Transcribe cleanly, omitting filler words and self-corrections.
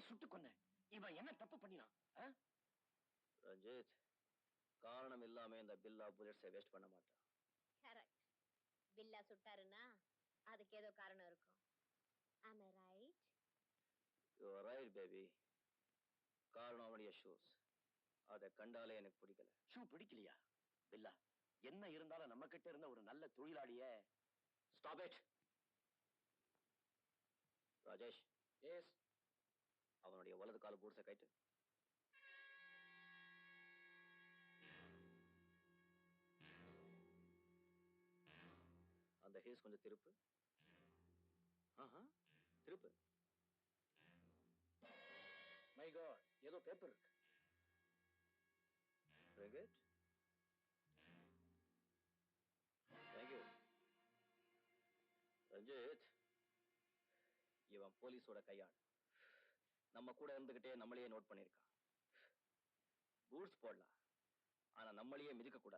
சுட்டு கொன்ன. இவன் என்ன தப்பு பண்ணினான்? ரஞ்சித், காரணம் இல்லாம இந்த பில்லா புல்லட்ஸை வேஸ்ட் பண்ண மாட்டான். கரெக்ட். பில்லா சுட்டாருன்னா அதுக்கு ஏதோ காரணம் இருக்கும். Am I right? You are right, baby. காரணம் அவனுடைய ஷூஸ். அதை கண்டாலே எனக்கு பிடிக்கல. ஷூ பிடிக்கலையா? பில்லா, என்ன இருந்தாலும் நம்ம கிட்ட இருந்த ஒரு நல்ல தொழிலாளிய. Stop it. ராஜேஷ். எஸ். அவனுடைய வலது கால பூட்ஸை கைட்டு. அந்த ஹீல்ஸ் கொஞ்சம் திருப்பு. திருப்பு. மை காட், ஏதோ பேப்பர் இருக்கு. ரங்கேட், தேங்க்யூ. ரஞ்சித், இவன் போலீஸோட கையாள். நம்ம கூட இருந்துகிட்டே நம்மளையே நோட் பண்ணிருக்கான். பூட்ஸ் போடலாம், ஆனா நம்மளையே மிதிக்க கூடாது.